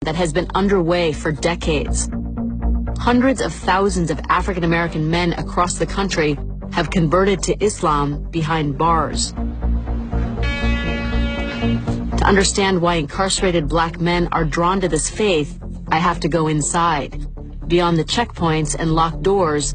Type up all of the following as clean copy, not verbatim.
that has been underway for decades. Hundreds of thousands of African American men across the country have converted to Islam behind bars. To understand why incarcerated black men are drawn to this faith, I have to go inside, beyond the checkpoints and locked doors,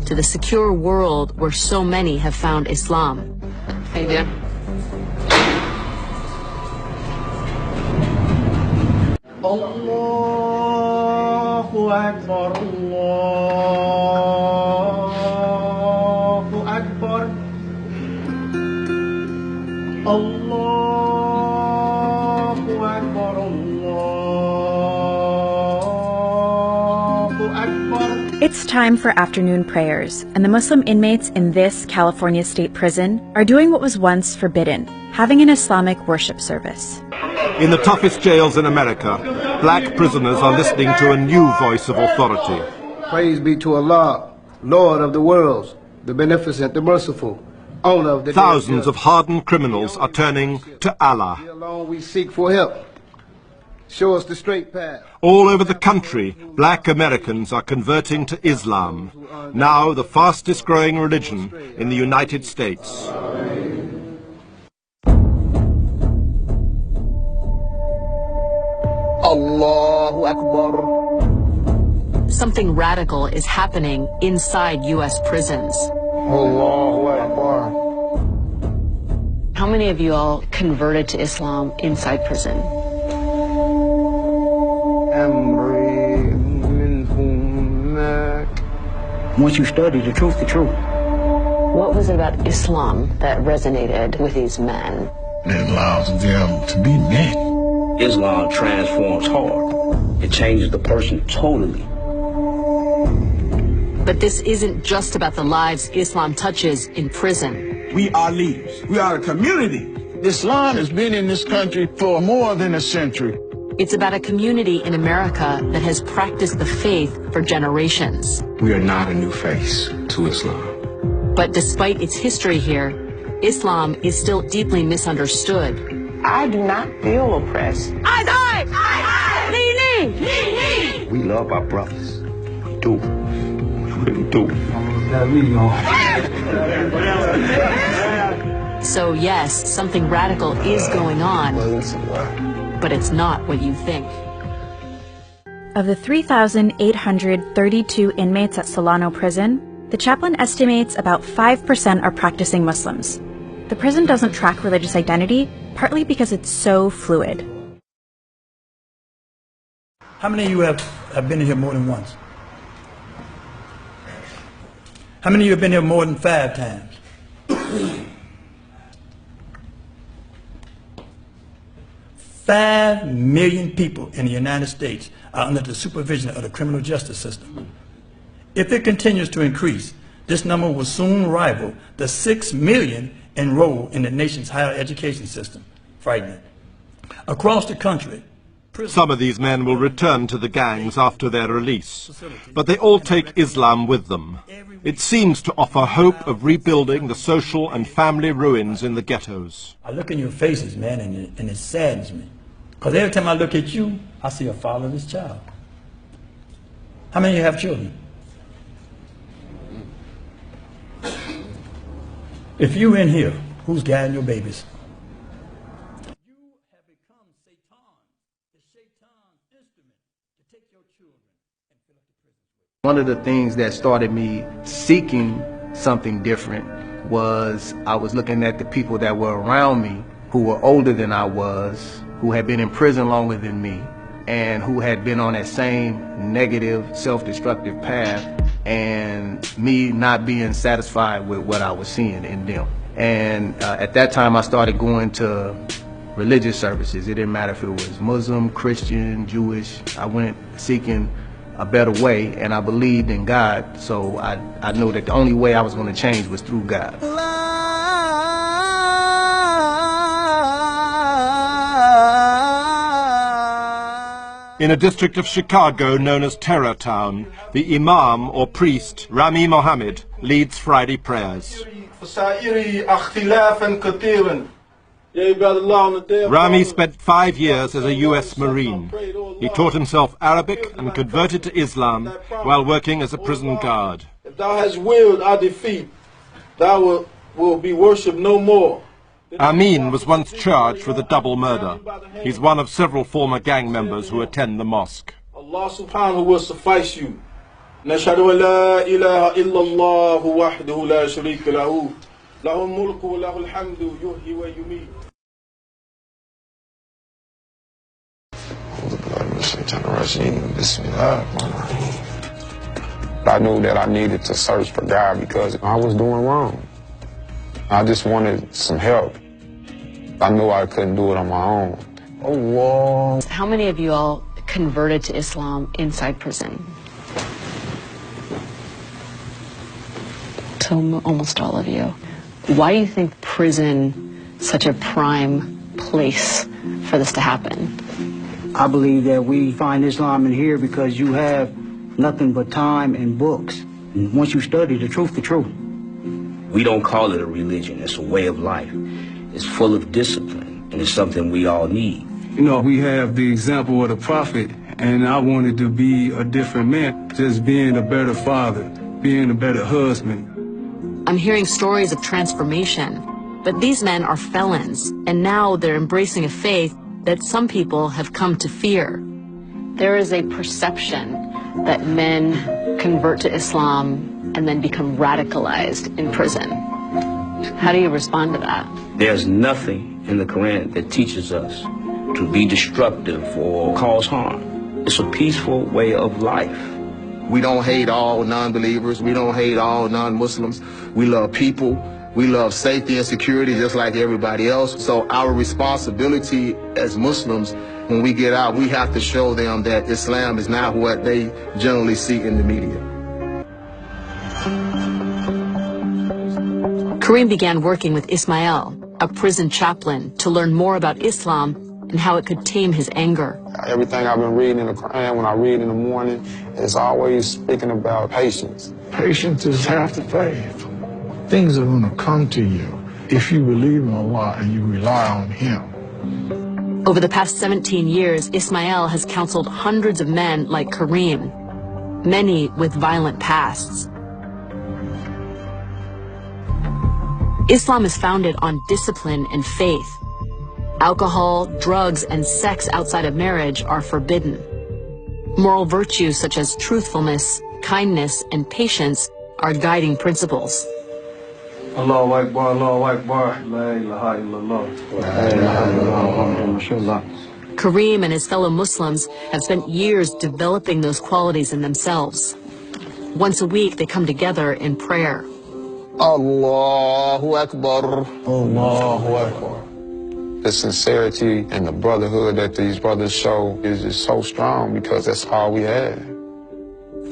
to the secure world where so many have found Islam. How you doing? Allahu Akbar, Allahu Akbar, Allahu Akbar, Allahu Akbar. It's time for afternoon prayers, and the Muslim inmates in this California state prison are doing what was once forbidden, having an Islamic worship service. In the toughest jails in America, black prisoners are listening to a new voice of authority. Praise be to Allah, Lord of the worlds, the beneficent, the merciful, owner of the Thousands of hardened criminals are turning to Allah. Here alone we seek for help. Show us the straight path. All over the country, black Americans are converting to Islam, now the fastest growing religion in the United States. Allahu Akbar. Something radical is happening inside U.S. prisons. Allahu Akbar. How many of you all converted to Islam inside prison? Once you study the truth, What was it about Islam that resonated with these men? It allows them to be men. Islam transforms heart. It changes the person totally. But this isn't just about the lives Islam touches in prison. We are leaders. We are a community. Islam has been in this country for more than a century. It's about a community in America that has practiced the faith for generations. We are not a new face to Islam. But despite its history here, Islam is still deeply misunderstood. I do not feel oppressed. We love our brothers. We do. We really do. So yes, something radical is going on, but it's not what you think. Of the 3,832 inmates at Solano Prison, the chaplain estimates about 5% are practicing Muslims. The prison doesn't track religious identity, partly because it's so fluid. How many of you have been in here more than once? How many of you have been here more than 5 times? 5 million people in the United States are under the supervision of the criminal justice system. If it continues to increase, this number will soon rival the 6 million enrolled in the nation's higher education system. Frightening. Across the country, some of these men will return to the gangs after their release, but they all take Islam with them. It seems to offer hope of rebuilding the social and family ruins in the ghettos. I look in your faces, man, and it saddens me. Because every time I look at you, I see a fatherless child. How many of you have children? If you in here, who's guiding your babies? You have become Satan, the Shaitan's instrument to take your children and fill up the prisons with. One of the things that started me seeking something different was I was looking at the people that were around me who were older than I was, who had been in prison longer than me, and who had been on that same negative, self-destructive path, and me not being satisfied with what I was seeing in them. And at that time I started going to religious services. It didn't matter if it was Muslim, Christian, Jewish. I went seeking a better way, and I believed in God, so I knew that the only way I was going to change was through God. In a district of Chicago known as Terror Town, the Imam or priest, Rami Mohammed, leads Friday prayers. Rami spent 5 years as a U.S. Marine. He taught himself Arabic and converted to Islam while working as a prison guard. If thou hast willed our defeat, thou will be worshipped no more. Amin was once charged with a double murder. He's one of several former gang members who attend the mosque. Allah subhanahu will suffice you. Nashhadu an la ilaha illallah wahdahu la sharika lahu. Lahul mulku wa lahul hamdu yuhyi wa yumeet. I knew that I needed to search for God because I was doing wrong. I just wanted some help. I knew I couldn't do it on my own. Allah. How many of you all converted to Islam inside prison? So almost all of you. Why do you think prison is such a prime place for this to happen? I believe that we find Islam in here because you have nothing but time and books. And once you study the truth, we don't call it a religion, it's a way of life. It's full of discipline, and it's something we all need. You know, we have the example of the prophet, and I wanted to be a different man, just being a better father, being a better husband. I'm hearing stories of transformation, but these men are felons, and now they're embracing a faith that some people have come to fear. There is a perception that men convert to Islam and then become radicalized in prison. How do you respond to that? There's nothing in the Quran that teaches us to be destructive or cause harm. It's a peaceful way of life. We don't hate all non-believers. We don't hate all non-Muslims. We love people. We love safety and security just like everybody else. So our responsibility as Muslims, when we get out, we have to show them that Islam is not what they generally see in the media. Kareem began working with Ismail, a prison chaplain, to learn more about Islam and how it could tame his anger. Everything I've been reading in the Quran, when I read in the morning, is always speaking about patience. Patience is half the faith. Things are going to come to you if you believe in Allah and you rely on Him. Over the past 17 years, Ismail has counseled hundreds of men like Kareem, many with violent pasts. Islam is founded on discipline and faith. Alcohol, drugs, and sex outside of marriage are forbidden. Moral virtues such as truthfulness, kindness, and patience are guiding principles. Allahu Akbar, Allahu Akbar, La ilaha illallah. La ilaha illallah. Kareem and his fellow Muslims have spent years developing those qualities in themselves. Once a week, they come together in prayer. Allahu Akbar. Allahu Akbar. The sincerity and the brotherhood that these brothers show is just so strong because that's all we have.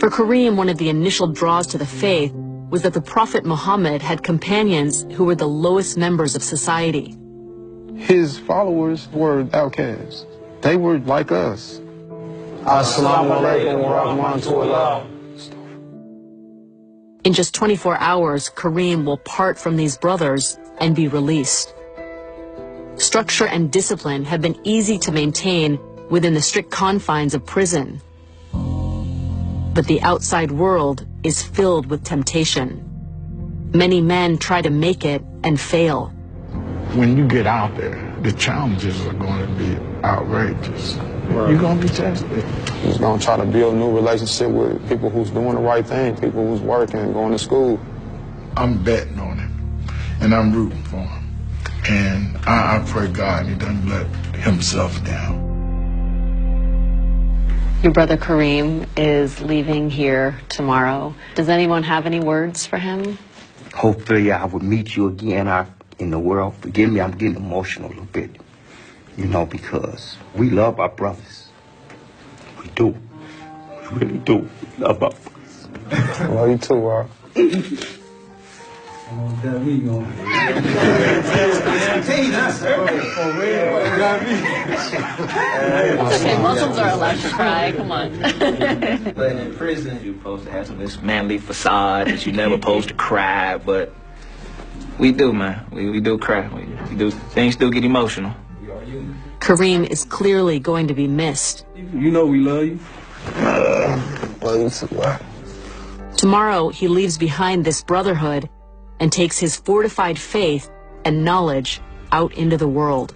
For Kareem, one of the initial draws to the faith was that the Prophet Muhammad had companions who were the lowest members of society. His followers were outcasts. They were like us. Assalamu alaikum wa rahmatullah. In just 24 hours, Kareem will part from these brothers and be released. Structure and discipline have been easy to maintain within the strict confines of prison. But the outside world is filled with temptation. Many men try to make it and fail. When you get out there, the challenges are going to be outrageous. Right. You're going to be tested. He's going to try to build a new relationship with people who's doing the right thing, people who's working, going to school. I'm betting on him, and I'm rooting for him. And I pray God he doesn't let himself down. Your brother Kareem is leaving here tomorrow. Does anyone have any words for him? Hopefully I will meet you again out in the world. Forgive me, I'm getting emotional a little bit. You know, because we love our brothers. We do. We really do. We love our brothers. Love you too, Rob. Okay, Muslims are allowed to cry, come on. But in prison, you're supposed to have this manly facade that you're never supposed to cry, but We do, man. We do cry. We do. Things do get emotional. Kareem is clearly going to be missed. You know we love you. Love you too. Tomorrow, he leaves behind this brotherhood and takes his fortified faith and knowledge out into the world.